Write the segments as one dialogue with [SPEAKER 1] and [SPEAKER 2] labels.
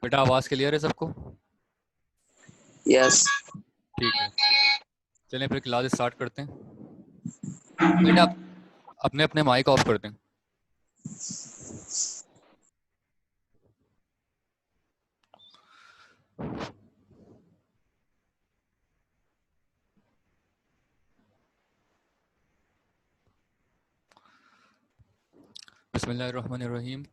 [SPEAKER 1] बेटा आवाज क्लियर है सबको?
[SPEAKER 2] यस।
[SPEAKER 1] ठीक है, चलें फिर क्लास स्टार्ट करते हैं। बेटा आप अपने अपने माइक ऑफ कर दें। बिस्मिल्लाहिर्रहमानिर्रहीम।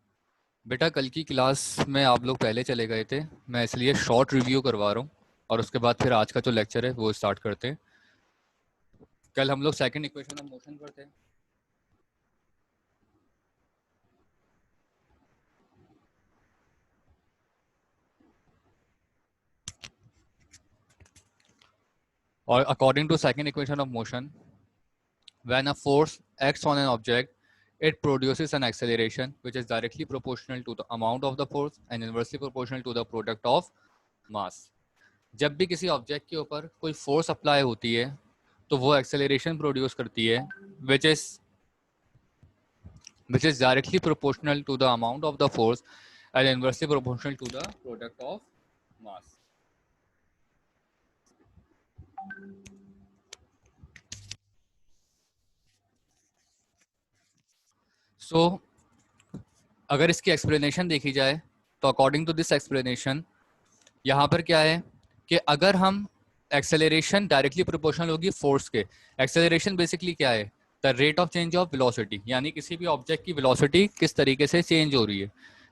[SPEAKER 1] बेटा कल की क्लास में आप लोग पहले चले गए थे, मैं इसलिए शॉर्ट रिव्यू करवा रहा हूँ और उसके बाद फिर आज का जो लेक्चर है वो स्टार्ट करते हैं। कल हम लोग सेकंड इक्वेशन ऑफ मोशन पर थे। और according to second equation of motion, when a force acts on an object, it produces an acceleration which is directly proportional to the amount of the force and inversely proportional to the product of mass. जब भी किसी object के ऊपर कोई force apply होती है तो वो एक्सेलरेशन प्रोड्यूस करती है which is directly proportional to the amount of the force and inversely proportional to the product of mass. So अगर इसकी एक्सप्लेनेशन देखी जाए तो अकॉर्डिंग टू दिस एक्सप्लेनेशन यहाँ पर क्या है कि अगर हम एक्सेलरेशन डायरेक्टली प्रोपोर्शनल होगी फोर्स के। एक्सेलरेशन बेसिकली क्या है? The rate of change of velocity, यानी किसी भी ऑब्जेक्ट की वेलोसिटी किस तरीके से चेंज हो रही है।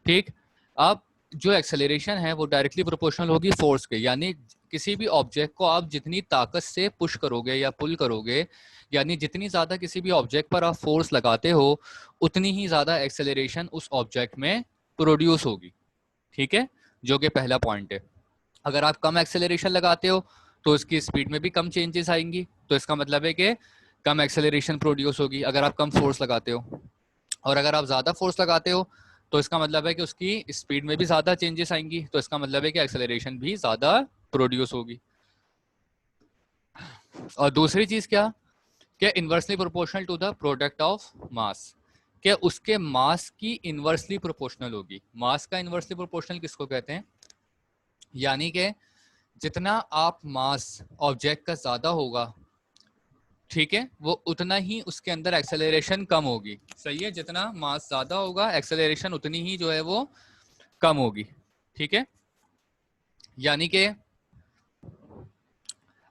[SPEAKER 1] ठीक, अब जो एक्सेलरेशन है वो डायरेक्टली प्रोपोर्शनल होगी फोर्स के, यानी किसी भी ऑब्जेक्ट को आप जितनी ताकत से पुश करोगे या पुल करोगे, यानी जितनी ज़्यादा किसी भी ऑब्जेक्ट पर आप फोर्स लगाते हो उतनी ही ज़्यादा एक्सेलरेशन उस ऑब्जेक्ट में प्रोड्यूस होगी। ठीक है, जो कि पहला पॉइंट है। अगर आप कम एक्सेलरेशन लगाते हो तो इसकी स्पीड में भी कम चेंजेस आएंगी, तो इसका मतलब है कि कम एक्सेलरेशन प्रोड्यूस होगी अगर आप कम फोर्स लगाते हो। और अगर आप ज़्यादा फोर्स लगाते हो तो इसका मतलब है कि उसकी स्पीड में भी ज़्यादा चेंजेस आएंगी, तो इसका मतलब है कि एक्सेलरेशन भी ज़्यादा प्रोड्यूस होगी। और दूसरी चीज़ क्या, कि inversely proportional to the product of mass, कि उसके मास की इन्वर्सली प्रोपोर्शनल होगी। मास का इन्वर्सली प्रोपोर्शनल किसको कहते हैं? यानी कि जितना आप मास ऑब्जेक्ट का ज़्यादा होगा, ठीक है, वो उतना ही उसके अंदर एक्सेलरेशन कम होगी। सही है, जितना मास ज़्यादा होगा एक्सेलरेशन उतनी ही जो है वो कम होगी। ठीक है, यानी कि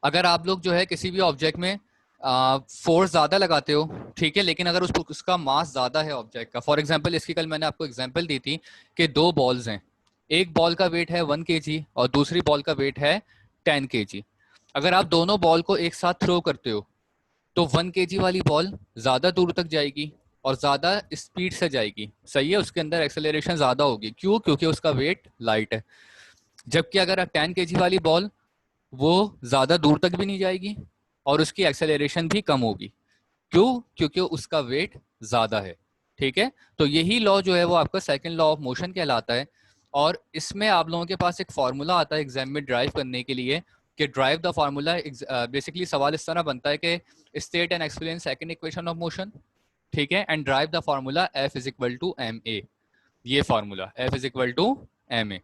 [SPEAKER 1] अगर आप लोग जो है किसी भी ऑब्जेक्ट में फोर्स ज़्यादा लगाते हो, ठीक है, लेकिन अगर उसका मास ज़्यादा है ऑब्जेक्ट का, फॉर एग्जांपल इसकी कल मैंने आपको एग्जांपल दी थी कि दो बॉल्स हैं, एक बॉल का वेट है 1 kg और दूसरी बॉल का वेट है 10 kg। अगर आप दोनों बॉल को एक साथ थ्रो करते हो तो 1 kg वाली बॉल ज़्यादा दूर तक जाएगी और ज़्यादा स्पीड से जाएगी। सही है, उसके अंदर एक्सेलरेशन ज़्यादा होगी। क्यों? क्योंकि उसका वेट लाइट है। जबकि अगर 10 kg वाली बॉल, वो ज़्यादा दूर तक भी नहीं जाएगी और उसकी एक्सेलरेशन भी कम होगी। क्यों? क्योंकि उसका वेट ज़्यादा है। ठीक है, तो यही लॉ जो है वो आपका सेकंड लॉ ऑफ मोशन कहलाता है। और इसमें आप लोगों के पास एक फार्मूला आता है एग्जाम में ड्राइव करने के लिए, कि ड्राइव द फार्मूला। बेसिकली सवाल इस तरह बनता है कि state and explain second equation of motion, ठीक है, and derive the formula F is equal to ma। ये formula F is equal to ma।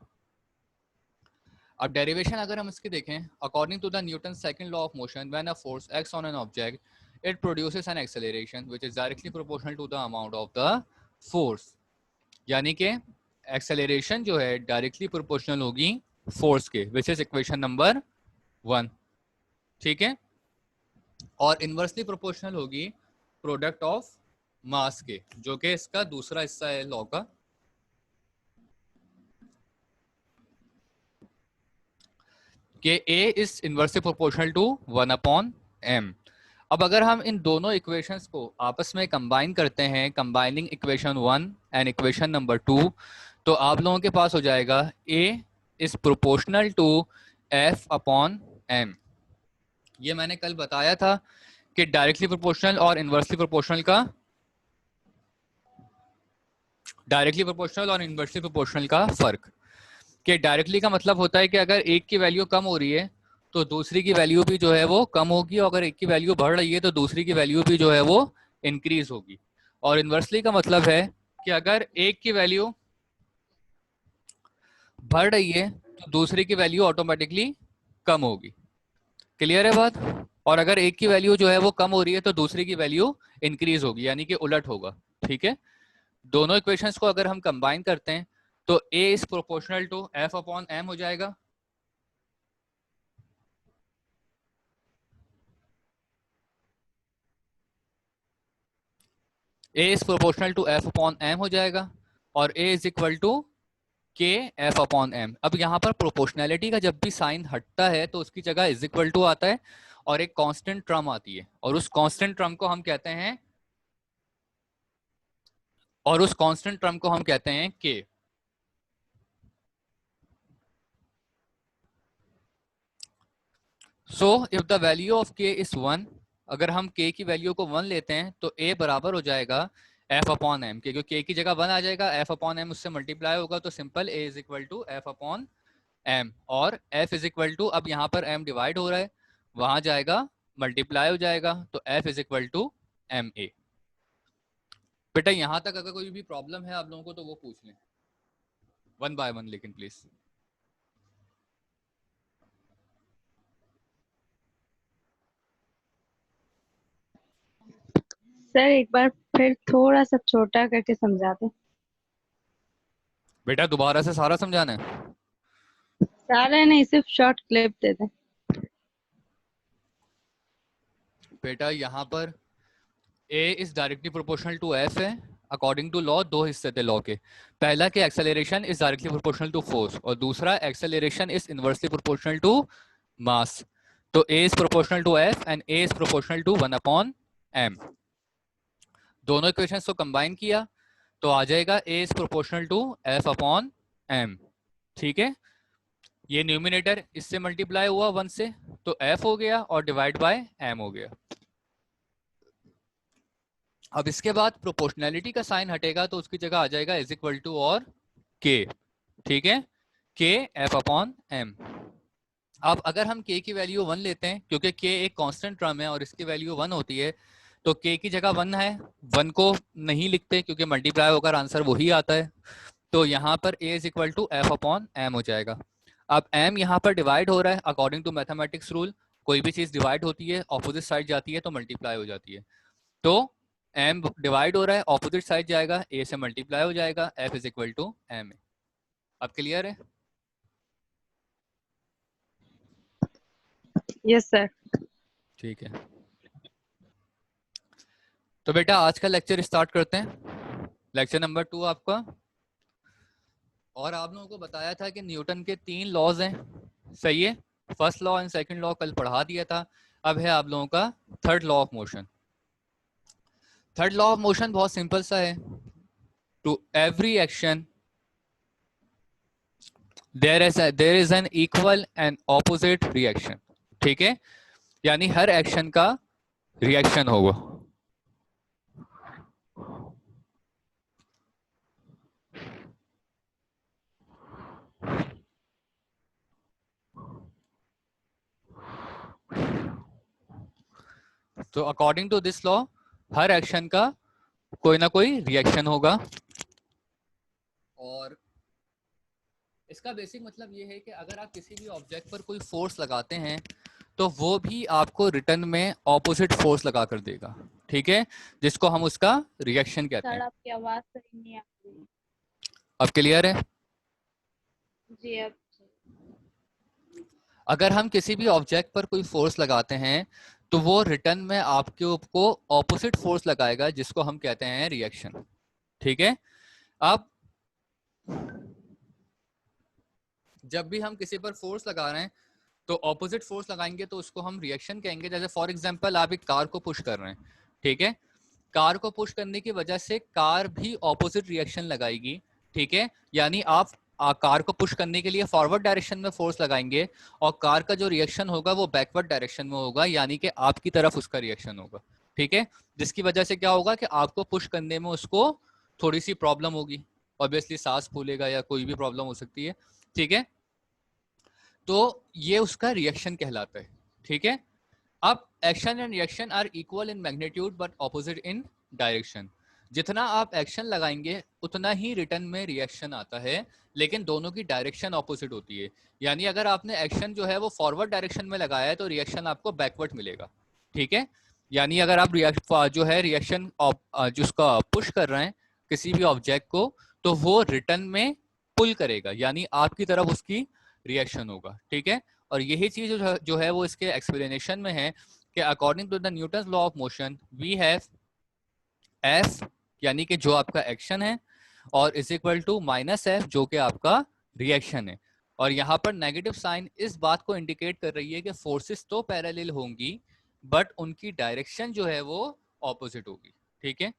[SPEAKER 1] अब डेरिवेशन अगर हम इसकी देखें, according to the Newton second law of motion, when a force acts on an object it produces an acceleration which is directly proportional to the amount of the force. यानी कि acceleration जो है directly proportional होगी force के, which is equation number 1। ठीक है, और inversely proportional होगी प्रोडक्ट ऑफ मास के, जो कि इसका दूसरा हिस्सा है लॉ का। कि A is inversely proportional to 1/m। अब अगर हम इन दोनों इक्वेशंस को आपस में कंबाइन करते हैं, combining equation 1 and equation number 2, तो आप लोगों के पास हो जाएगा A is proportional to F/m। ये मैंने कल बताया था कि डायरेक्टली प्रोपोर्शनल और इनवर्सली प्रोपोर्शनल का, डायरेक्टली प्रोपोर्शनल और इनवर्सली प्रोपोर्शनल का फर्क, कि डायरेक्टली का मतलब होता है कि अगर एक की वैल्यू कम हो रही है तो दूसरी की वैल्यू भी जो है वो कम होगी, और अगर एक की वैल्यू बढ़ रही है तो दूसरी की वैल्यू भी जो है वो इंक्रीज होगी। और इनवर्सली का मतलब है कि अगर एक की वैल्यू बढ़ रही है तो दूसरी की वैल्यू ऑटोमेटिकली कम होगी। क्लियर है बात? और अगर एक की वैल्यू जो है वो कम हो रही है तो दूसरी की वैल्यू इंक्रीज होगी, यानी कि उलट होगा। ठीक है, दोनों इक्वेशंस को अगर हम कंबाइन करते हैं तो A is proportional to F upon M हो जाएगा। A is proportional to F upon M हो जाएगा और A is equal to K F upon M. अब यहाँ पर प्रोपोर्शनैलिटी का जब भी साइन हटता है तो उसकी जगह इज इक्वल टू आता है और एक कांस्टेंट टर्म आती है, और उस कांस्टेंट टर्म को हम कहते हैं के। So if the value of के इज 1, अगर हम k की वैल्यू को 1 लेते हैं तो a बराबर हो जाएगा f अपॉन एम के, क्योंकि k की जगह 1 आ जाएगा, f अपॉन एम उससे मल्टीप्लाई होगा, तो simple a is equal to F upon M. और f इज इक्वल टू, अब यहाँ पर m डिवाइड हो रहा है, वहां जाएगा मल्टीप्लाई हो जाएगा, तो f is equal to M A. बेटा यहाँ तक अगर कोई भी प्रॉब्लम है आप लोगों को तो वो पूछ लें वन बाय वन, लेकिन प्लीज।
[SPEAKER 2] सर एक बार फिर थोड़ा सा छोटा करके समझा दें।
[SPEAKER 1] बेटा दोबारा से सारा समझाना है?
[SPEAKER 2] सारा नहीं, सिर्फ शॉर्ट क्लिप दे दें।
[SPEAKER 1] बेटा यहाँ पर a is directly proportional to f है, अकॉर्डिंग टू लॉ दो हिस्से थे लॉ के। पहला कि acceleration is directly proportional to force, और दूसरा acceleration is inversely proportional to mass. तो a is proportional to f and a is proportional to 1 upon m। दोनों इक्वेशंस को कंबाइन किया तो आ जाएगा a is proportional to f upon m। ठीक है, ये न्यूमिनेटर इससे मल्टीप्लाई हुआ 1 से तो f हो गया और डिवाइड बाय m हो गया। अब इसके बाद प्रोपोर्शनैलिटी का साइन हटेगा तो उसकी जगह आ जाएगा इज इक्वल टू और के। ठीक है, के एफ अपॉन एम। अब अगर हम k की वैल्यू 1 लेते हैं, क्योंकि k एक कांस्टेंट टर्म है और इसकी वैल्यू 1 होती है, तो k की जगह 1 है, 1 को नहीं लिखते क्योंकि मल्टीप्लाई होकर आंसर वही आता है, तो यहाँ पर a is equal to F upon M हो जाएगा। अब m यहाँ पर डिवाइड हो रहा है अकॉर्डिंग टू मैथमेटिक्स रूल, कोई भी चीज डिवाइड होती है ऑपोजिट साइड जाती है तो मल्टीप्लाई हो जाती है, तो m डिवाइड हो रहा है ऑपोजिट साइड जाएगा, a से मल्टीप्लाई हो जाएगा, f is equal to m। अब क्लियर है?
[SPEAKER 2] Yes sir.
[SPEAKER 1] ठीक है, तो बेटा आज का लेक्चर स्टार्ट करते हैं, लेक्चर नंबर 2 आपका। और आप लोगों को बताया था कि न्यूटन के 3 लॉज हैं, सही है? First law and second law कल पढ़ा दिया था। अब है आप लोगों का third law of motion. Third law of motion बहुत सिंपल सा है, to every action there is an equal and opposite reaction. ठीक है, यानी हर एक्शन का रिएक्शन होगा। तो अकॉर्डिंग टू दिस लॉ हर एक्शन का कोई ना कोई रिएक्शन होगा। और इसका बेसिक मतलब ये है कि अगर आप किसी भी ऑब्जेक्ट पर कोई फोर्स लगाते हैं तो वो भी आपको रिटर्न में ऑपोजिट फोर्स लगा कर देगा। ठीक है, जिसको हम उसका रिएक्शन कहते हैं।
[SPEAKER 2] आपकी आवाज सही नहीं आ रही।
[SPEAKER 1] अब क्लियर है?
[SPEAKER 2] जी अब।
[SPEAKER 1] अगर हम किसी भी ऑब्जेक्ट पर कोई फोर्स लगाते हैं तो वो रिटर्न में आपके को ऑपोजिट फोर्स लगाएगा, जिसको हम कहते हैं रिएक्शन। ठीक है, अब जब भी हम किसी पर फोर्स लगा रहे हैं तो ऑपोजिट फोर्स लगाएंगे तो उसको हम रिएक्शन कहेंगे। जैसे फॉर एग्जांपल आप एक कार को पुश कर रहे हैं, ठीक है, कार को पुश करने की वजह से कार भी ऑपोजिट रिएक्शन लगाएगी। ठीक है, यानी आप कार को पुश करने के लिए फॉरवर्ड डायरेक्शन में फोर्स लगाएंगे और कार का जो रिएक्शन होगा वो बैकवर्ड डायरेक्शन में होगा, यानी कि आपकी तरफ उसका रिएक्शन होगा। ठीक है, जिसकी वजह से क्या होगा कि आपको पुश करने में उसको थोड़ी सी प्रॉब्लम होगी, ऑब्वियसली सांस फूलेगा या कोई भी प्रॉब्लम हो सकती है। ठीक है, तो ये उसका रिएक्शन कहलाता है। ठीक है, अब action and reaction are equal in magnitude but opposite in direction. जितना आप एक्शन लगाएंगे उतना ही रिटर्न में रिएक्शन आता है, लेकिन दोनों की डायरेक्शन ऑपोजिट होती है। यानी अगर आपने एक्शन जो है वो फॉरवर्ड डायरेक्शन में लगाया है तो रिएक्शन आपको बैकवर्ड मिलेगा, ठीक है। यानी अगर आप जो है रिएक्शन जिसका पुश कर रहे हैं किसी भी ऑब्जेक्ट को, तो वो रिटर्न में पुल करेगा, यानी आपकी तरफ उसकी रिएक्शन होगा, ठीक है। और यही चीज जो है वो इसके एक्सप्लेनेशन में है कि according to the Newton law of motion we have F, यानी कि जो आपका एक्शन है, और is equal to minus F जो कि आपका रिएक्शन है। और यहाँ पर नेगेटिव साइन इस बात को इंडिकेट कर रही है कि फोर्सेस तो पैरेलल होंगी बट उनकी डायरेक्शन जो है वो ऑपोजिट होगी, ठीक है।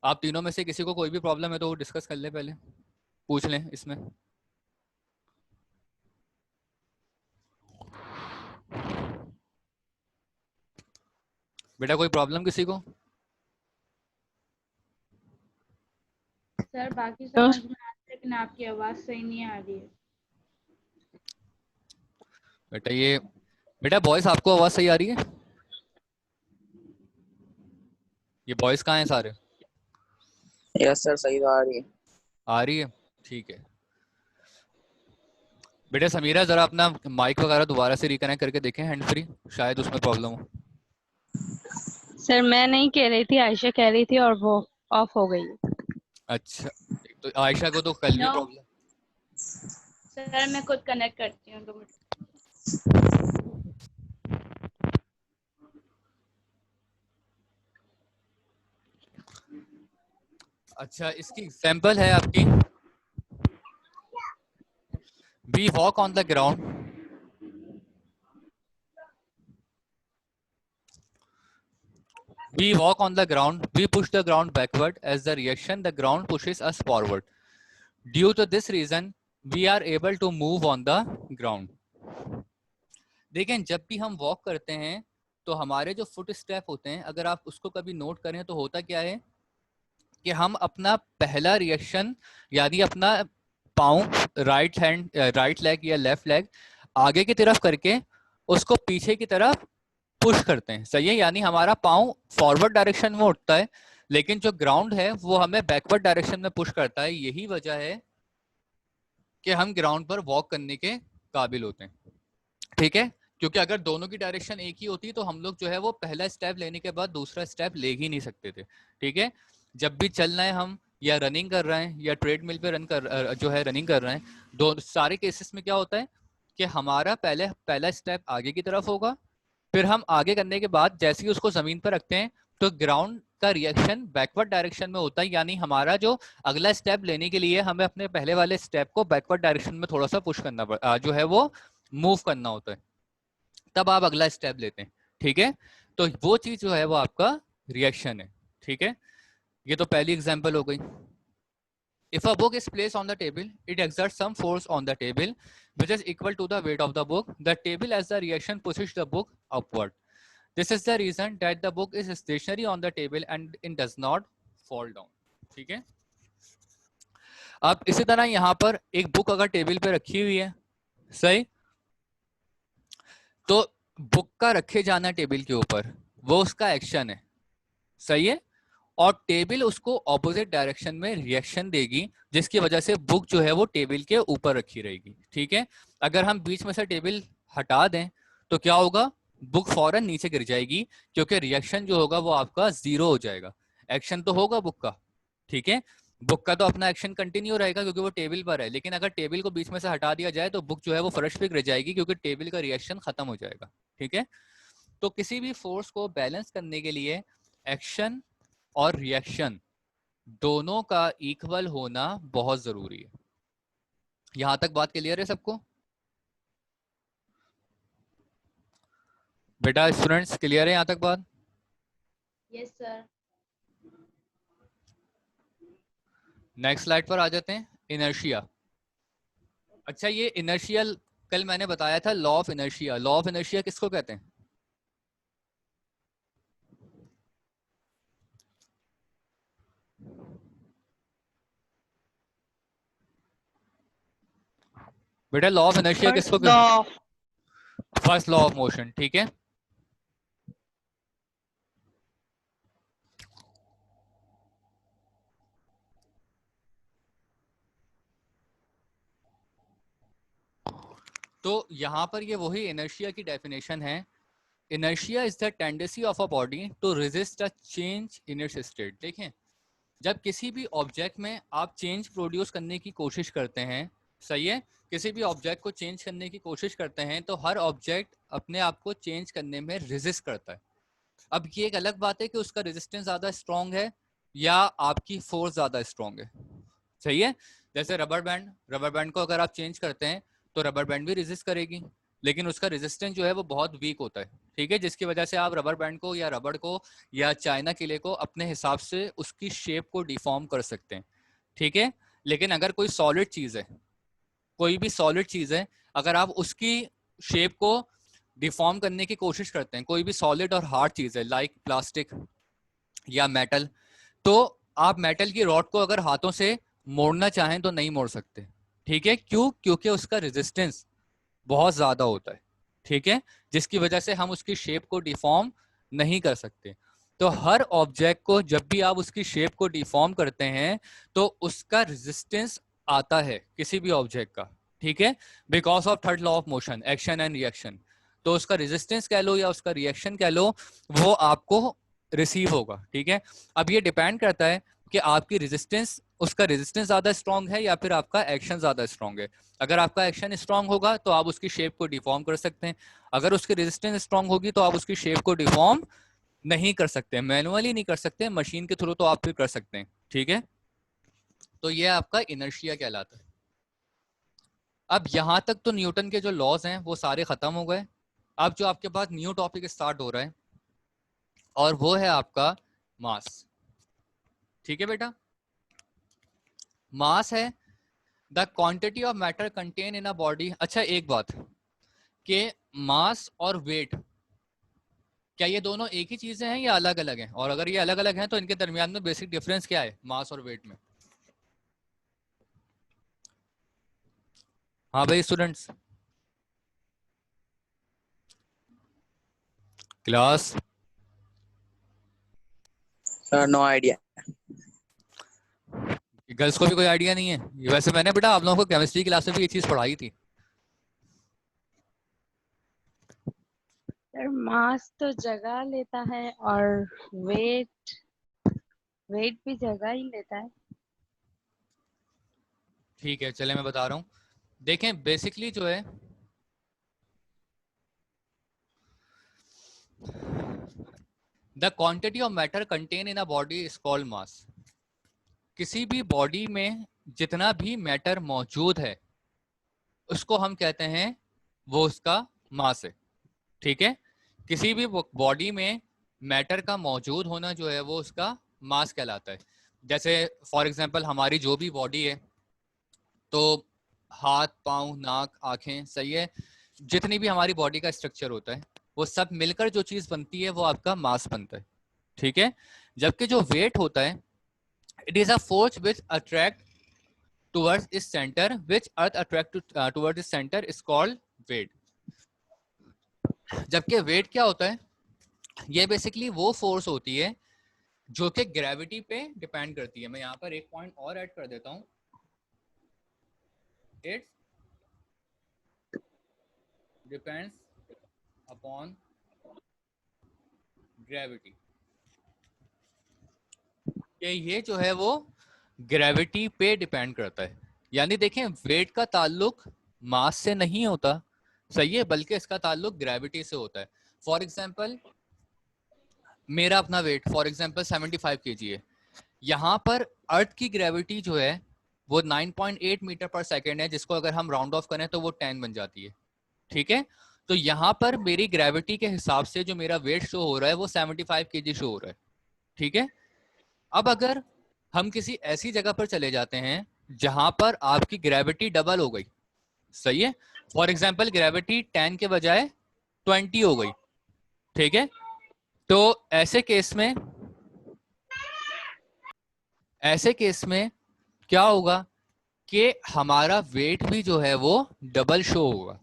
[SPEAKER 1] आप तीनों में से किसी को कोई भी प्रॉब्लम है तो वो डिस्कस कर ले, पहले पूछ लें इसमें। बेटा कोई प्रॉब्लम किसी को?
[SPEAKER 3] सर बाकी समझ में आ रहा है लेकिन आपकी आवाज सही नहीं आ रही है।
[SPEAKER 1] बेटा बॉयज आपको आवाज सही आ रही है? ये बॉयज कहाँ हैं सारे?
[SPEAKER 4] यस सर, सही तो आ रही है।
[SPEAKER 1] आ रही है, ठीक है। बेटा समीरा जरा अपना माइक वगैरह दोबारा से रिकनेक्ट करके देखें, हैंड फ्री, शायद उसमें प्रॉब्लम हो।
[SPEAKER 2] सर मैं नहीं कह रही थी, आयशा कह रही थी और वो ऑफ हो गई।
[SPEAKER 1] अच्छा, तो आयशा को तो कल भी
[SPEAKER 3] नो
[SPEAKER 1] प्रॉब्लम।
[SPEAKER 3] सर मैं खुद कनेक्ट करती हूँ 2 मिनट।
[SPEAKER 1] अच्छा, इसकी एग्जांपल है आपकी, we walk on the ground, we walk on the ground, we push the ground backward. As the reaction, the ground pushes us forward. Due to this reason, we are able to move on the ground. देखें, जब भी हम walk करते हैं तो हमारे जो foot step होते हैं, अगर आप उसको कभी नोट करें तो होता क्या है कि हम अपना पहला रिएक्शन यानी अपना पाँव, राइट लेग या लेफ्ट लेग आगे की तरफ करके उसको पीछे की तरफ पुश करते हैं, सही है। यानी हमारा पाँव फॉरवर्ड डायरेक्शन में उठता है, लेकिन जो ग्राउंड है वो हमें बैकवर्ड डायरेक्शन में पुश करता है। यही वजह है कि हम ग्राउंड पर वॉक करने के काबिल होते हैं, ठीक है। क्योंकि अगर दोनों की डायरेक्शन एक ही होती तो हम लोग जो है वो पहला स्टेप लेने के बाद दूसरा स्टेप ले ही नहीं सकते थे, ठीक है। जब भी चल रहे हैं हम, या रनिंग कर रहे हैं, या ट्रेडमिल पे जो है रनिंग कर रहे हैं, दो सारे केसेस में क्या होता है कि हमारा पहला स्टेप आगे की तरफ होगा, फिर हम आगे करने के बाद जैसे ही उसको जमीन पर रखते हैं तो ग्राउंड का रिएक्शन बैकवर्ड डायरेक्शन में होता है। यानी हमारा जो अगला स्टेप लेने के लिए हमें अपने पहले वाले स्टेप को बैकवर्ड डायरेक्शन में थोड़ा सा पुश करना जो है वो मूव करना होता है, तब आप अगला स्टेप लेते हैं, ठीक है। तो वो चीज जो है वो आपका रिएक्शन है, ठीक है। ये तो पहली एग्जांपल हो गई। If a book is placed on the table, it exerts some force on the table which is equal to the weight of the book. The table as the reaction pushes the book upward. This is the reason that the book is stationary on the table and it does not fall down. ठीक है। अब इसी तरह यहाँ पर एक book अगर table पे रखी हुई है, सही, तो बुक का रखे जाना टेबल के ऊपर वो उसका एक्शन है, सही है। और टेबल उसको ऑपोजिट डायरेक्शन में रिएक्शन देगी, जिसकी वजह से बुक जो है वो टेबल के ऊपर रखी रहेगी, ठीक है। अगर हम बीच में से टेबल हटा दें तो क्या होगा, बुक फौरन नीचे गिर जाएगी, क्योंकि रिएक्शन जो होगा वो आपका 0 हो जाएगा। एक्शन तो होगा बुक का, ठीक है, बुक का तो अपना एक्शन कंटिन्यू रहेगा क्योंकि वो टेबल पर है, लेकिन अगर टेबल को बीच में से हटा दिया जाए तो बुक जो है वो फर्श पे गिर जाएगी क्योंकि टेबल का रिएक्शन खत्म हो जाएगा, ठीक है। तो किसी भी फोर्स को बैलेंस करने के लिए एक्शन और रिएक्शन दोनों का इक्वल होना बहुत जरूरी है। यहां तक बात क्लियर है सबको? बेटा स्टूडेंट्स क्लियर है यहां तक बात?
[SPEAKER 3] Yes sir.
[SPEAKER 1] नेक्स्ट स्लाइड पर आ जाते हैं, इनर्शिया। अच्छा, ये इनर्शियल कल मैंने बताया था law of inertia. Law of inertia किसको कहते हैं? बेटा लॉ ऑफ इनर्शिया किसको कहते हैं? फर्स्ट लॉ ऑफ मोशन, ठीक है। तो यहाँ पर ये वही इनर्शिया की डेफिनेशन है। Inertia is the tendency of a body to resist a change in its state. देखें, जब किसी भी ऑब्जेक्ट में आप चेंज प्रोड्यूस करने की कोशिश करते हैं, सही है, किसी भी ऑब्जेक्ट को चेंज करने की कोशिश करते हैं तो हर ऑब्जेक्ट अपने आप को चेंज करने में रेजिस्ट करता है। अब ये एक अलग बात है कि उसका रेजिस्टेंस ज़्यादा स्ट्रॉन्ग है या आपकी फोर्स ज़्यादा स्ट्रॉन्ग है, सही है। जैसे रबर बैंड को अगर आप चेंज करते हैं तो रबर बैंड भी रेजिस्ट करेगी, लेकिन उसका रेजिस्टेंस जो है वो बहुत वीक होता है, ठीक है, जिसकी वजह से आप रबर बैंड को या रबड़ को या चाइना किले को अपने हिसाब से उसकी शेप को डिफॉर्म कर सकते हैं, ठीक है। लेकिन अगर कोई सॉलिड चीज़ है, कोई भी सॉलिड चीज़ है, अगर आप उसकी शेप को डिफॉर्म करने की कोशिश करते हैं, कोई भी सॉलिड और हार्ड चीज़ है लाइक प्लास्टिक या मेटल, तो आप मेटल की रॉड को अगर हाथों से मोड़ना चाहें तो नहीं मोड़ सकते, ठीक है। क्यों? क्योंकि उसका रेजिस्टेंस बहुत ज्यादा होता है, ठीक है, जिसकी वजह से हम उसकी शेप को डिफॉर्म नहीं कर सकते। तो हर ऑब्जेक्ट को जब भी आप उसकी शेप को डिफॉर्म करते हैं तो उसका रेजिस्टेंस आता है किसी भी ऑब्जेक्ट का, ठीक है, because of third law of motion, action and reaction. तो उसका रेजिस्टेंस कह लो या उसका रिएक्शन कह लो, वो आपको रिसीव होगा, ठीक है। अब ये डिपेंड करता है कि आपकी रेजिस्टेंस, उसका रेजिस्टेंस ज्यादा स्ट्रांग है या फिर आपका एक्शन ज्यादा स्ट्रांग है। अगर आपका एक्शन स्ट्रांग होगा तो आप उसकी शेप को डिफॉर्म कर सकते हैं, अगर उसकी रेजिस्टेंस स्ट्रांग होगी तो आप उसकी शेप को डिफॉर्म नहीं कर सकते, मैनुअली नहीं कर सकते, मशीन के थ्रू तो आप फिर कर सकते हैं, ठीक है। तो ये आपका इनर्शिया कहलाता है। अब यहां तक तो न्यूटन के जो लॉज हैं वो सारे खत्म हो गए। अब जो आपके पास न्यू टॉपिक स्टार्ट हो रहा है और वो है आपका मास, ठीक है बेटा। मास है the quantity of matter contain in a body. अच्छा एक बात कि मास और वेट, क्या ये दोनों एक ही चीजें हैं या अलग अलग हैं? और अगर ये अलग अलग हैं तो इनके दरमियान में बेसिक डिफरेंस क्या है मास और वेट में? हाँ भाई students, class.
[SPEAKER 4] Sir no idea.
[SPEAKER 1] Girls को भी कोई आइडिया नहीं है? वैसे मैंने बेटा आप लोगों को केमिस्ट्री क्लास में भी ये चीज पढ़ाई थी।
[SPEAKER 2] सर मास तो जगह लेता है और वेट वेट भी जगह ही लेता है।
[SPEAKER 1] ठीक है, चले मैं बता रहा हूँ। देखें बेसिकली जो है the quantity of matter contain in a body is called मास। किसी भी बॉडी में जितना भी मैटर मौजूद है उसको हम कहते हैं वो उसका मास है, ठीक है। किसी भी बॉडी में मैटर का मौजूद होना जो है वो उसका मास कहलाता है। जैसे फॉर एग्जांपल हमारी जो भी बॉडी है, तो हाथ, पाँव, नाक, आंखें, सही है, जितनी भी हमारी बॉडी का स्ट्रक्चर होता है वो सब मिलकर जो चीज बनती है वो आपका मास बनता है, ठीक है। जबकि जो वेट होता है, it is a force which attract towards its center, which earth attract towards its center is called weight। जबकि वेट क्या होता है, ये बेसिकली वो फोर्स होती है जो कि ग्रेविटी पे डिपेंड करती है। मैं यहाँ पर एक पॉइंट और ऐड कर देता हूँ, इट डिपेंड्स अपॉन ग्रेविटी। ये जो है वो ग्रेविटी पे डिपेंड करता है। यानी देखें वेट का ताल्लुक मास से नहीं होता, सही है, बल्कि इसका ताल्लुक ग्रेविटी से होता है। फॉर एग्जांपल मेरा अपना वेट फॉर एग्जांपल 75 kg है, यहाँ पर अर्थ की ग्रेविटी जो है वो 9.8 मीटर पर सेकेंड है, जिसको अगर हम राउंड ऑफ करें तो वो 10 बन जाती है, ठीक है। तो यहाँ पर मेरी ग्रेविटी के हिसाब से जो मेरा वेट शो हो रहा है वो 75 kg शो हो रहा है, ठीक है। अब अगर हम किसी ऐसी जगह पर चले जाते हैं जहां पर आपकी ग्रेविटी डबल हो गई, सही है, फॉर एग्जांपल ग्रेविटी 10 के बजाय 20 हो गई, ठीक है, तो ऐसे केस में क्या होगा कि हमारा वेट भी जो है वो डबल शो होगा,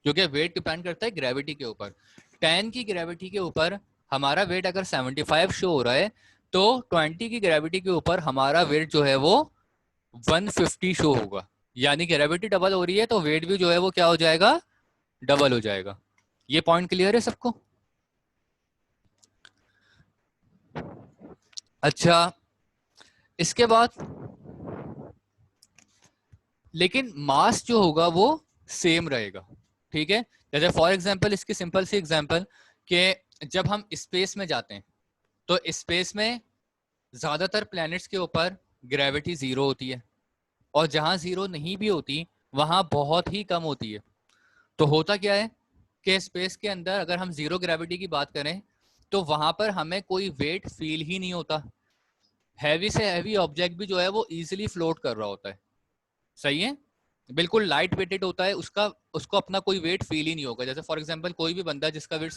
[SPEAKER 1] क्योंकि वेट डिपेंड करता है ग्रेविटी के ऊपर। 10 की ग्रेविटी के ऊपर हमारा वेट अगर 75 शो हो रहा है तो 20 की ग्रेविटी के ऊपर हमारा वेट जो है वो 150 शो होगा। यानी ग्रेविटी डबल हो रही है तो वेट भी जो है वो क्या हो जाएगा, डबल हो जाएगा। ये पॉइंट क्लियर है सबको? अच्छा, इसके बाद लेकिन मास जो होगा वो सेम रहेगा, ठीक है। जैसे फॉर एग्जांपल, इसकी सिंपल सी एग्जांपल कि जब हम स्पेस में जाते हैं तो स्पेस में ज्यादातर प्लैनेट्स के ऊपर ग्रेविटी जीरो होती है, और जहां जीरो नहीं भी होती वहां बहुत ही कम होती है। तो होता क्या है कि स्पेस के अंदर अगर हम जीरो ग्रेविटी की बात करें तो वहां पर हमें कोई वेट फील ही नहीं होता। हैवी से हैवी ऑब्जेक्ट भी जो है वो इजीली फ्लोट कर रहा होता है, सही है, बिल्कुल लाइट वेटेड होता है, उसका उसको अपना कोई वेट फील ही नहीं होगा। जैसे फॉर एग्जांपल कोई भी बंदा जिसका वेट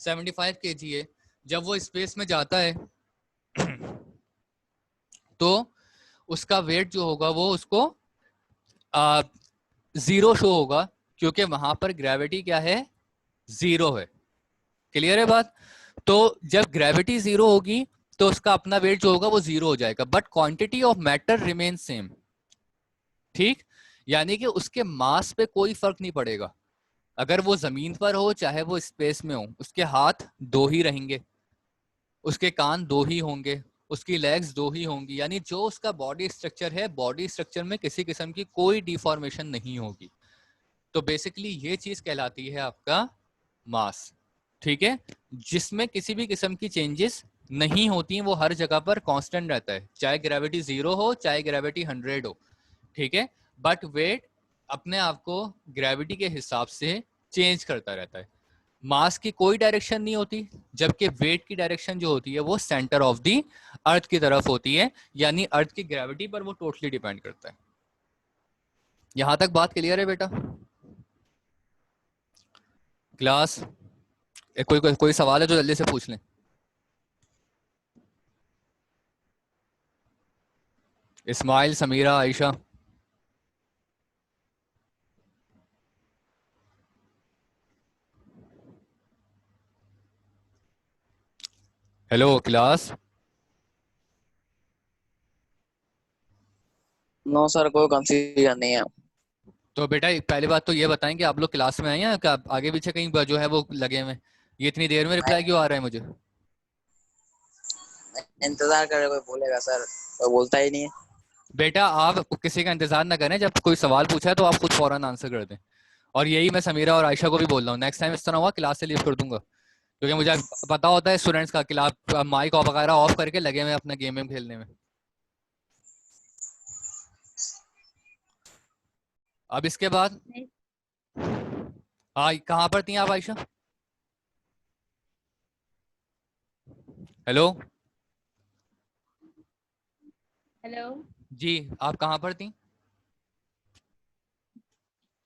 [SPEAKER 1] 75 kg है, जब वो स्पेस में जाता है तो उसका वेट जो होगा वो उसको जीरो शो होगा, क्योंकि वहां पर ग्रेविटी क्या है, जीरो है। क्लियर है बात? तो जब ग्रेविटी जीरो होगी तो उसका अपना वेट जो होगा वो जीरो हो जाएगा, but quantity of matter remain same, ठीक। यानी कि उसके मास पे कोई फर्क नहीं पड़ेगा, अगर वो जमीन पर हो चाहे वो स्पेस में हो, उसके हाथ दो ही रहेंगे, उसके कान दो ही होंगे, उसकी लेग्स दो ही होंगी, यानी जो उसका बॉडी स्ट्रक्चर है, बॉडी स्ट्रक्चर में किसी किस्म की कोई डिफॉर्मेशन नहीं होगी। तो बेसिकली ये चीज कहलाती है आपका मास, ठीक है, जिसमें किसी भी किस्म की चेंजेस नहीं होती, वो हर जगह पर कांस्टेंट रहता है, चाहे ग्रेविटी 0 हो चाहे ग्रेविटी 100 हो, ठीक है। बट वेट अपने आप को ग्रेविटी के हिसाब से चेंज करता रहता है। मास की कोई डायरेक्शन नहीं होती, जबकि वेट की डायरेक्शन जो होती है वो सेंटर ऑफ दी अर्थ की तरफ होती है, यानी अर्थ की ग्रेविटी पर वो टोटली डिपेंड करता है। यहां तक बात क्लियर है बेटा? क्लास कोई सवाल है तो जल्दी से पूछ लें। Ismail, Samira, Ayesha. Hello class.
[SPEAKER 4] No sir, कोई कंफ्यूजन नहीं है।
[SPEAKER 1] तो बेटा पहली बात तो ये बताएं कि आप लोग क्लास में हैं या क्या आगे पीछे कहीं जो है वो लगे हुए हैं? ये इतनी देर में रिप्लाई क्यों आ रहा है मुझे?
[SPEAKER 4] इंतजार कर रहे, कोई बोलेगा सर, कोई बोलता ही नहीं है।
[SPEAKER 1] बेटा आप किसी का इंतजार ना करें, जब कोई सवाल पूछा है तो आप खुद फौरन आंसर कर दें। और यही मैं समीरा और आयशा को भी बोल रहा हूँ, नेक्स्ट टाइम इस तरह हुआ क्लास से लीव कर दूंगा, क्योंकि मुझे पता होता है स्टूडेंट्स का क्लास माइक ऑफ वगैरह ऑफ करके लगे हुए अपना गेम खेलने में। अब इसके बाद हाँ, कहाँ पर थी आप आयशा? हेलो
[SPEAKER 3] हेलो
[SPEAKER 1] जी, आप कहाँ पर थी?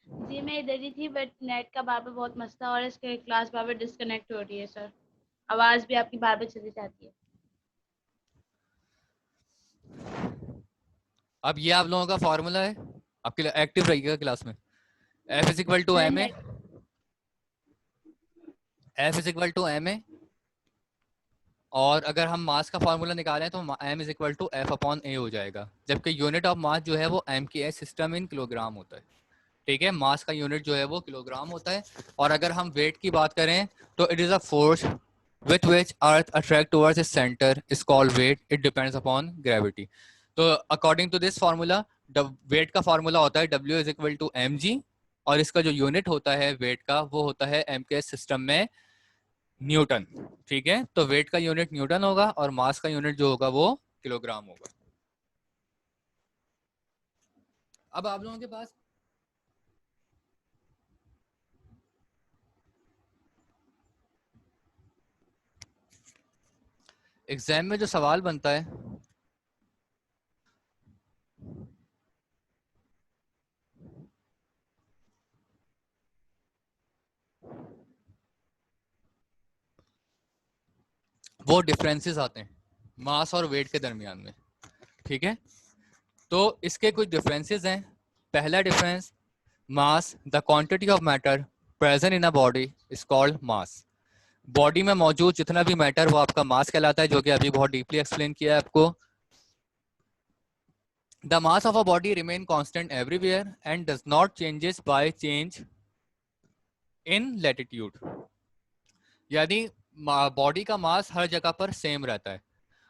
[SPEAKER 3] जी, मैं इधर ही थी, बट नेट का बार बार बहुत मसला और इसके क्लास बार बार डिस्कनेक्ट हो रही है सर। आवाज भी आपकी बार बार चली जाती है।
[SPEAKER 1] अब ये आप लोगों का फॉर्मूला है, आपके एक्टिव रहिएगा क्लास में। F is equal to
[SPEAKER 3] sir
[SPEAKER 1] M A,
[SPEAKER 3] net
[SPEAKER 1] F is equal to M A, और अगर हम मास का फॉर्मूला निकालें तो m is equal to F upon A हो जाएगा, जबकि यूनिट ऑफ मास जो है वो MKS सिस्टम इन किलोग्राम होता है, ठीक है। मास का यूनिट जो है वो किलोग्राम होता है। और अगर हम वेट की बात करें तो it is a force with which earth attract towards its center is called weight. It depends upon gravity. तो according to this formula, weight का formula होता है W is equal to mg, और इसका जो यूनिट होता है वेट का वो होता है MKS सिस्टम में न्यूटन, ठीक है। तो वेट का यूनिट न्यूटन होगा और मास का यूनिट जो होगा वो किलोग्राम होगा। अब आप लोगों के पास एग्जाम में जो सवाल बनता है वो डिफरेंसेस आते हैं मास और वेट के दरमियान में, ठीक है। तो इसके कुछ डिफरेंसेस हैं। पहला difference, mass, the quantity of matter present in a body is called mass. Body में मौजूद जितना भी मैटर वो आपका मास कहलाता है, जो कि अभी बहुत डीपली एक्सप्लेन किया है आपको। The mass of a body remain constant everywhere and does not changes by change in latitude, यानी बॉडी का मास हर जगह पर सेम रहता है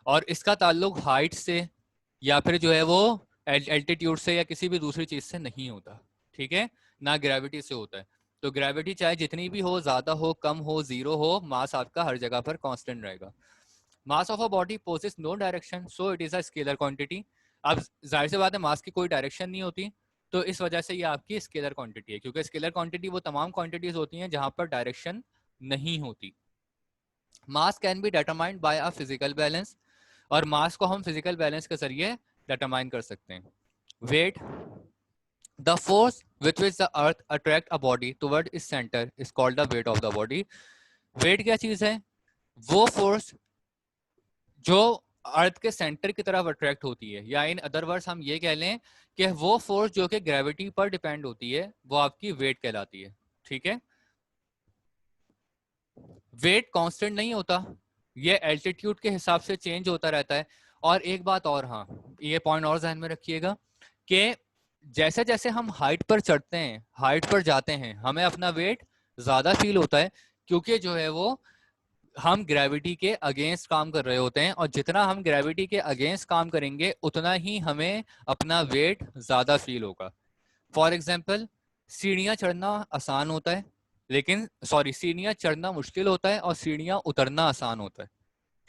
[SPEAKER 1] और इसका ताल्लुक हाइट से या फिर जो है वो एल्टीट्यूड से या किसी भी दूसरी चीज से नहीं होता, ठीक है, ना ग्रेविटी से होता है। तो ग्रेविटी चाहे जितनी भी हो, ज्यादा हो, कम हो, जीरो हो, मास आपका हर जगह पर कांस्टेंट रहेगा। Mass of a body possess no direction so it is a scalar quantity. अब जाहिर सी बात है मास की कोई डायरेक्शन नहीं होती, तो इस वजह से ये आपकी स्केलर क्वांटिटी है, क्योंकि स्केलर क्वांटिटी वो तमाम क्वांटिटीज होती हैं जहां पर डायरेक्शन नहीं होती। मास can be determined bye a physical balance, और मास को हम फिजिकल बैलेंस के जरिए डिटरमाइन कर सकते हैं। Weight, the force with which the earth attract a body toward its centre is called the weight of the body. Weight क्या चीज है? वो फोर्स जो अर्थ के सेंटर की तरफ अट्रैक्ट होती है, या इन अदर वर्ड्स हम ये कह लें कि वो फोर्स जो कि ग्रेविटी पर डिपेंड होती है वो आपकी वेट कहलाती है, ठीक है। वेट कांस्टेंट नहीं होता, ये एल्टीट्यूड के हिसाब से चेंज होता रहता है। और एक बात और, हाँ ये पॉइंट और ध्यान में रखिएगा कि जैसे जैसे हम हाइट पर चढ़ते हैं, हाइट पर जाते हैं, हमें अपना वेट ज्यादा फील होता है, क्योंकि जो है वो हम ग्रेविटी के अगेंस्ट काम कर रहे होते हैं, और जितना हम ग्रेविटी के अगेंस्ट काम करेंगे उतना ही हमें अपना वेट ज्यादा फील होगा। फॉर एग्जाम्पल, सीढ़ियाँ चढ़ना आसान होता है, लेकिन सीढ़ियाँ चढ़ना मुश्किल होता है और सीढ़ियाँ उतरना आसान होता है,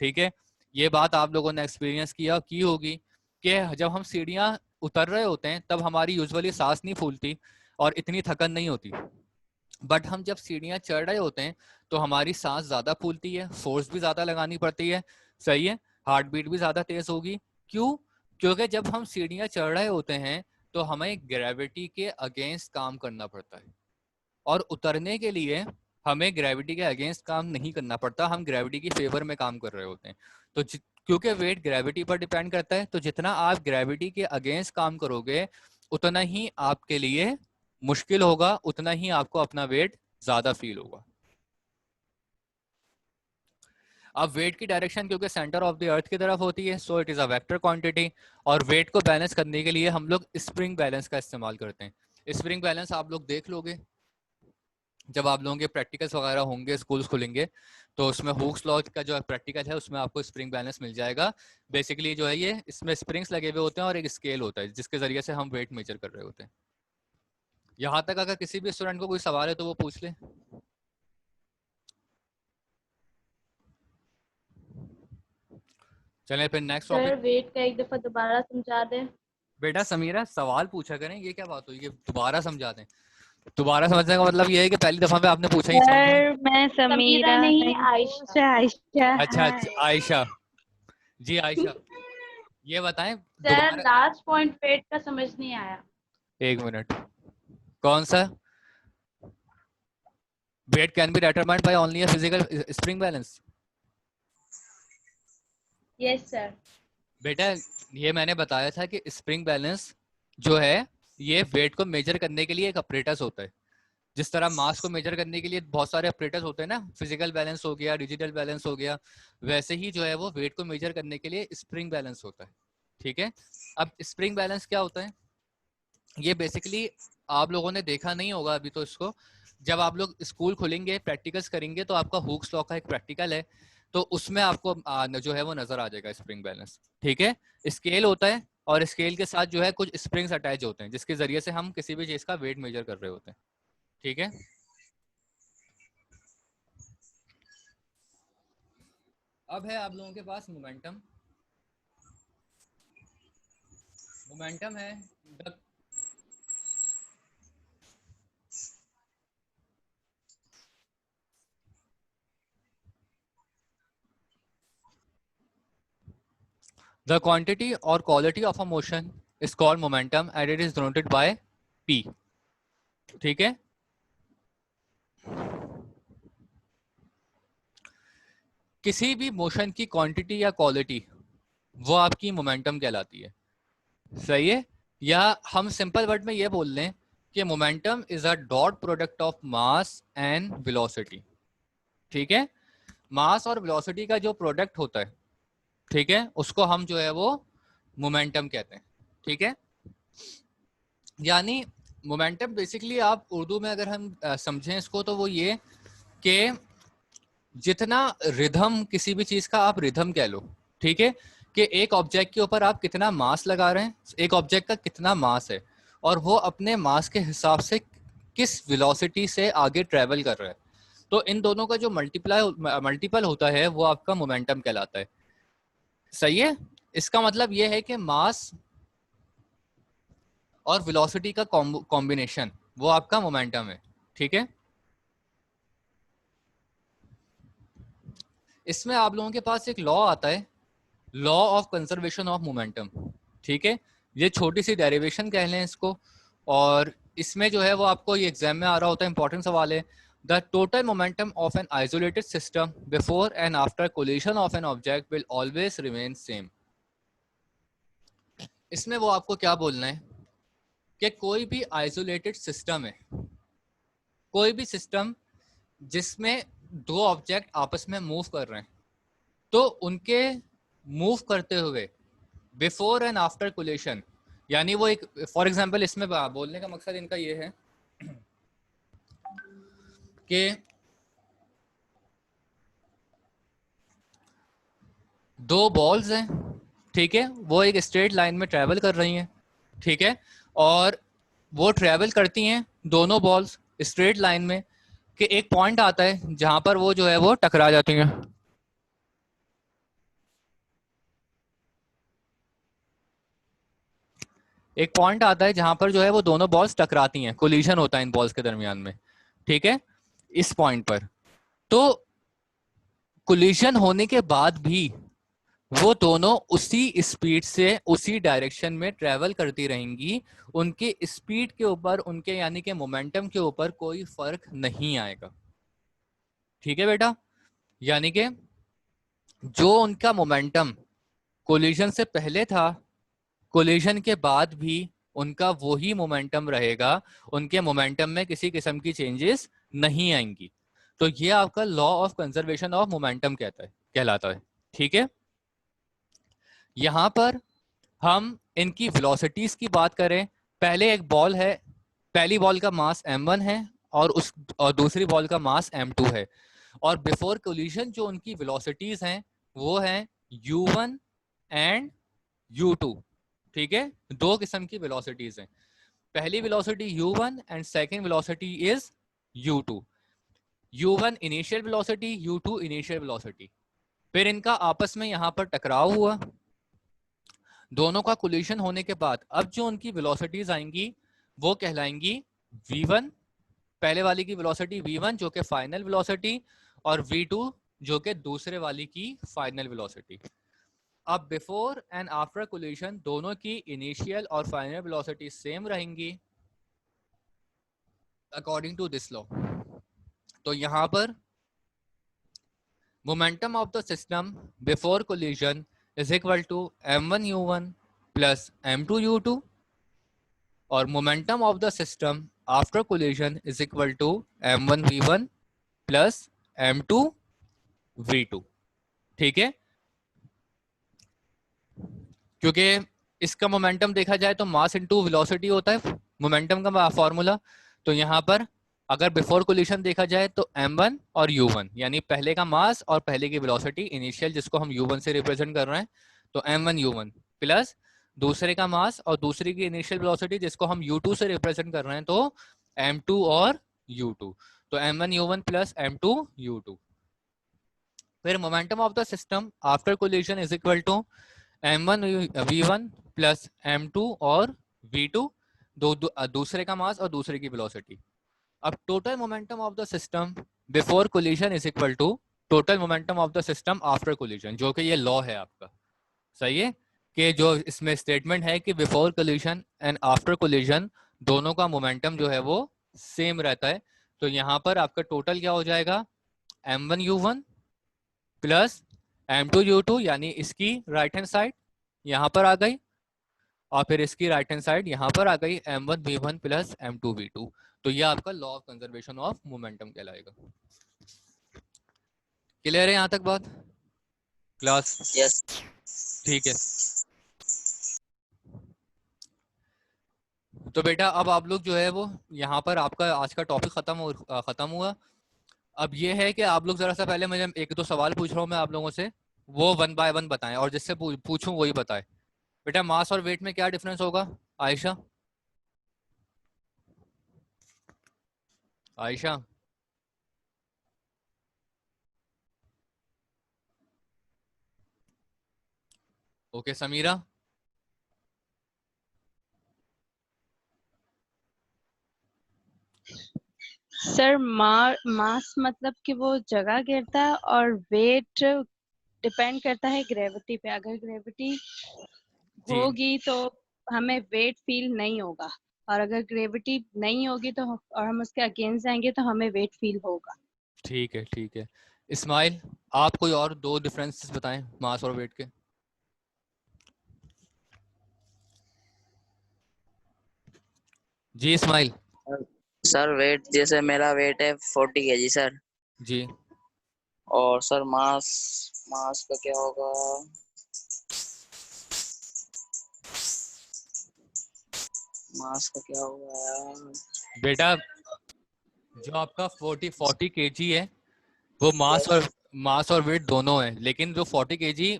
[SPEAKER 1] ठीक है। ये बात आप लोगों ने एक्सपीरियंस की होगी कि जब हम सीढ़ियाँ उतर रहे होते हैं तब हमारी यूजुअली सांस नहीं फूलती और इतनी थकन नहीं होती, बट हम जब सीढ़ियाँ चढ़ रहे होते हैं तो हमारी सांस ज्यादा फूलती है, फोर्स भी ज्यादा लगानी पड़ती है, सही है, हार्ट बीट भी ज्यादा तेज होगी। क्यों? क्योंकि जब हम सीढ़ियाँ चढ़ रहे होते हैं तो हमें ग्रेविटी के अगेंस्ट काम करना पड़ता है, और उतरने के लिए हमें ग्रेविटी के अगेंस्ट काम नहीं करना पड़ता, हम ग्रेविटी की फेवर में काम कर रहे होते हैं। तो क्योंकि वेट ग्रेविटी पर डिपेंड करता है, तो जितना आप ग्रेविटी के अगेंस्ट काम करोगे उतना ही आपके लिए मुश्किल होगा, उतना ही आपको अपना वेट ज्यादा फील होगा। अब वेट की डायरेक्शन क्योंकि सेंटर ऑफ द अर्थ की तरफ होती है, सो it is a vector quantity, और वेट को बैलेंस करने के लिए हम लोग स्प्रिंग बैलेंस का इस्तेमाल करते हैं। स्प्रिंग बैलेंस आप लोग देख लोगे जब आप लोगों के प्रैक्टिकल्स वगैरह होंगे, स्कूल्स खुलेंगे, तो उसमें हुक्स लॉ का जो प्रैक्टिकल है उसमें आपको स्प्रिंग बैलेंस मिल जाएगा। बेसिकली जो है ये, इसमें स्प्रिंग्स लगे हुए होते हैं और एक स्केल होता है जिसके जरिए से हम वेट मेजर कर रहे होते हैं। यहाँ तक अगर किसी भी स्टूडेंट को कोई सवाल है तो वो पूछ ले। चलें फिर नेक्स्ट
[SPEAKER 3] सर
[SPEAKER 1] टॉपिक।
[SPEAKER 3] वेट का एक दफा दोबारा समझा दें।
[SPEAKER 1] बेटा समीरा, सवाल पूछा करें, ये क्या बात हुई कि दोबारा समझा दें? दोबारा समझने का मतलब ये है कि पहली दफा में आपने पूछा ही समझा।
[SPEAKER 2] सर मैं
[SPEAKER 3] समीरा
[SPEAKER 2] समीरा
[SPEAKER 3] नहीं,
[SPEAKER 2] नहीं,
[SPEAKER 3] आयशा।
[SPEAKER 2] आयशा।
[SPEAKER 1] अच्छा अच्छा, आयशा जी। आयशा ये बताएं
[SPEAKER 3] सर
[SPEAKER 1] दोबारा।
[SPEAKER 3] लास्ट पॉइंट वेट का समझ नहीं आया।
[SPEAKER 1] एक मिनट, कौन सा? Weight can be determined by only a physical spring balance.
[SPEAKER 3] Yes sir.
[SPEAKER 1] बेटा ये मैंने बताया था कि स्प्रिंग बैलेंस जो है ये वेट को मेजर करने के लिए एक अपरेटस होता है। जिस तरह मास को मेजर करने के लिए बहुत सारे ऑपरेटर्स होते हैं ना, फिजिकल बैलेंस हो गया, डिजिटल बैलेंस हो गया, वैसे ही जो है वो वेट को मेजर करने के लिए स्प्रिंग बैलेंस होता है, ठीक है। अब स्प्रिंग बैलेंस क्या होता है? ये बेसिकली आप लोगों ने देखा नहीं होगा अभी, तो इसको जब आप लोग स्कूल खोलेंगे, प्रैक्टिकल्स करेंगे, तो आपका हुक्स लॉ का एक प्रैक्टिकल है, तो उसमें आपको जो है वो नजर आ जाएगा स्प्रिंग बैलेंस, ठीक है। स्केल होता है और स्केल के साथ जो है कुछ स्प्रिंग्स अटैच होते हैं जिसके जरिए से हम किसी भी चीज का वेट मेजर कर रहे होते हैं, ठीक है। अब है आप लोगों के पास मोमेंटम। मोमेंटम है the quantity or quality of a motion is called momentum and it is denoted by P, ठीक है। किसी भी मोशन की क्वांटिटी या क्वालिटी वो आपकी मोमेंटम कहलाती है, सही है। या हम सिंपल वर्ड में ये बोल लें कि momentum is a dot product of mass and velocity, ठीक है। मास और वेलोसिटी का जो प्रोडक्ट होता है, ठीक है, उसको हम जो है वो मोमेंटम कहते हैं, ठीक है। यानी मोमेंटम बेसिकली आप उर्दू में अगर हम समझें इसको तो वो ये कि जितना रिदम किसी भी चीज का आप रिदम कह लो, ठीक है, कि एक ऑब्जेक्ट के ऊपर आप कितना मास लगा रहे हैं, एक ऑब्जेक्ट का कितना मास है और वो अपने मास के हिसाब से किस वेलोसिटी से आगे ट्रेवल कर रहा है, तो इन दोनों का जो मल्टीपल होता है वो आपका मोमेंटम कहलाता है। सही है, इसका मतलब ये है कि मास और वेलोसिटी का कॉम्बिनेशन वो आपका मोमेंटम है। ठीक है, इसमें आप लोगों के पास एक लॉ आता है, law of conservation of momentum. ठीक है, ये छोटी सी डेरिवेशन कह लें इसको, और इसमें जो है वो आपको ये एग्जाम में आ रहा होता है, इंपॉर्टेंट सवाल है। The total momentum of an isolated system before and after collision of an object will always remain same. इसमें वो आपको क्या बोलना है कि कोई भी आइसोलेटेड सिस्टम है, कोई भी सिस्टम जिसमें दो ऑब्जेक्ट आपस में मूव कर रहे हैं, तो उनके मूव करते हुए बिफोर एंड आफ्टर कोलिशन, यानी वो एक, फॉर एग्जांपल इसमें बोलने का मकसद इनका ये है कि दो बॉल्स हैं, ठीक है, वो एक स्ट्रेट लाइन में ट्रेवल कर रही हैं, ठीक है, और वो ट्रेवल करती हैं दोनों बॉल्स स्ट्रेट लाइन में, कि एक पॉइंट आता है जहां पर वो जो है वो टकरा जाती हैं। एक पॉइंट आता है जहां पर जो है वो दोनों बॉल्स टकराती हैं, कोलिजन होता है इन बॉल्स के दरमियान में, ठीक है, इस पॉइंट पर। तो कोलिजन होने के बाद भी वो दोनों उसी स्पीड से उसी डायरेक्शन में ट्रेवल करती रहेंगी, उनके स्पीड के ऊपर, उनके यानी कि मोमेंटम के ऊपर कोई फर्क नहीं आएगा। ठीक है बेटा, यानी कि जो उनका मोमेंटम कोलिजन से पहले था, कोलिजन के बाद भी उनका वही मोमेंटम रहेगा, उनके मोमेंटम में किसी किस्म की चेंजेस नहीं आएंगी। तो ये आपका law of conservation of momentum कहलाता है। ठीक है, यहां पर हम इनकी वेलोसिटीज की बात करें। पहले एक बॉल है, पहली बॉल का मास m1 है और दूसरी बॉल का मास m2 है, और बिफोर कोलिजन जो उनकी वेलोसिटीज हैं वो हैं u1 एंड u2। ठीक है, दो किस्म की वेलोसिटीज हैं, पहली velocity u1 and second velocity is u2। u1 initial velocity, u2 initial velocity. फिर इनका आपस में यहां पर टकराव हुआ, दोनों का कोलिशन होने के बाद अब जो उनकी वेलोसिटीज आएंगी वो कहलाएंगी v1, पहले वाली की वेलोसिटी v1 जो कि फाइनल वेलोसिटी, और v2 जो कि दूसरे वाली की फाइनल वेलोसिटी। अब बिफोर एंड आफ्टर कोलिशन दोनों की इनिशियल और फाइनल वेलोसिटी सेम रहेंगी अकॉर्डिंग टू दिस लॉ। तो यहां पर momentum of the system before collision is equal to m1 u1 plus m2 u2, और momentum of the system after collision is equal to m1 v1 plus m2 v2। ठीक है, क्योंकि इसका momentum देखा जाए तो मास इनटू वेलोसिटी होता है मोमेंटम का फॉर्मूला। तो यहाँ पर अगर बिफोर कोलिशन देखा जाए तो m1 और u1 यानी पहले का मास और पहले की वेलोसिटी इनिशियल जिसको हम u1 से रिप्रेजेंट कर रहे हैं, तो m1 u1 प्लस दूसरे का मास और दूसरी की इनिशियल वेलोसिटी जिसको हम u2 से रिप्रेजेंट कर रहे हैं, तो m2 और u2, तो m1 u1 plus m2 u2। फिर momentum of the system after collision is equal to m1 v1 plus m2 और v2, दूसरे का मास और दूसरे की वेलोसिटी। अब total momentum of the system before collision is equal to total momentum of the system after collision, जो कि ये लॉ है आपका। सही है, कि जो इसमें स्टेटमेंट है कि before collision and after collision दोनों का मोमेंटम जो है वो सेम रहता है। तो यहाँ पर आपका टोटल क्या हो जाएगा, m1 u1 plus m2 u2, यानी इसकी राइट हैंड साइड यहाँ पर आ गई और फिर इसकी राइट हैंड साइड यहाँ पर आ गई m1 v1 plus m2 v2। तो ये आपका law of conservation of momentum कहलाएगा। क्लियर है यहाँ तक बात क्लास?
[SPEAKER 4] यस।
[SPEAKER 1] ठीक है, तो बेटा अब आप लोग जो है वो यहाँ पर आपका आज का टॉपिक खत्म हुआ। अब ये है कि आप लोग जरा सा पहले मुझे एक दो सवाल पूछ रहा हूँ मैं आप लोगों से, वो 1 बाय 1 बताएं और जिससे पूछूं वही बताए। बेटा मास और वेट में क्या डिफरेंस होगा? आयशा, आयशा। ओके समीरा।
[SPEAKER 2] सर मास मतलब कि वो जगह गिरता है, और वेट डिपेंड करता है ग्रेविटी पे। अगर ग्रेविटी
[SPEAKER 1] जी
[SPEAKER 2] होगी तो हमें वेट फील नहीं होगा, और अगर ग्रेविटी नहीं होगी तो और हम उसके अगेंस्ट जाएंगे तो हमें वेट फील होगा।
[SPEAKER 1] ठीक है ठीक है। इस्माइल, आप कोई और दो डिफरेंसेस बताएं मास और वेट के। जी इस्माइल।
[SPEAKER 4] सर वेट जैसे मेरा वेट है 40 kg सर।
[SPEAKER 1] जी
[SPEAKER 4] और सर मास मास का क्या होगा? मास का क्या होगा यार?
[SPEAKER 1] बेटा जो आपका 40 केजी है वो
[SPEAKER 4] यस।
[SPEAKER 1] मास और वेट दोनों है, लेकिन जो 40 केजी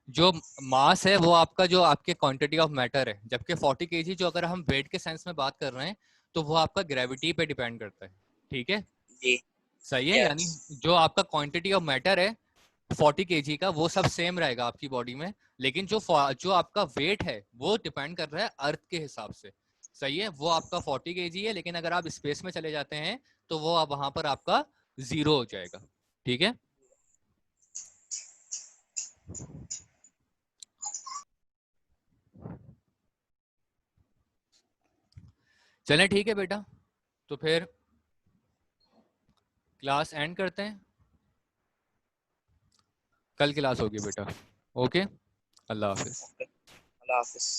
[SPEAKER 1] जो मास है वो आपका जो आपके क्वांटिटी ऑफ मैटर है, जबकि 40 केजी जो अगर हम वेट के सेंस में बात कर रहे हैं तो वो आपका ग्रेविटी पे डिपेंड करता है। ठीक है,
[SPEAKER 4] जी।
[SPEAKER 1] सही है। यानी
[SPEAKER 4] यस।
[SPEAKER 1] जो आपका क्वांटिटी ऑफ मैटर है 40 केजी का वो सब सेम रहेगा आपकी बॉडी में, लेकिन जो आपका वेट है वो डिपेंड कर रहा है अर्थ के हिसाब से। सही है, वो आपका 40 केजी है, लेकिन अगर आप स्पेस में चले जाते हैं तो वो अब वहां पर आपका 0 हो जाएगा। ठीक है, चलें ठीक है बेटा, तो फिर क्लास एंड करते हैं। कल क्लास होगी बेटा। ओके, अल्लाह हाफिज।
[SPEAKER 4] अल्लाह हाफिज।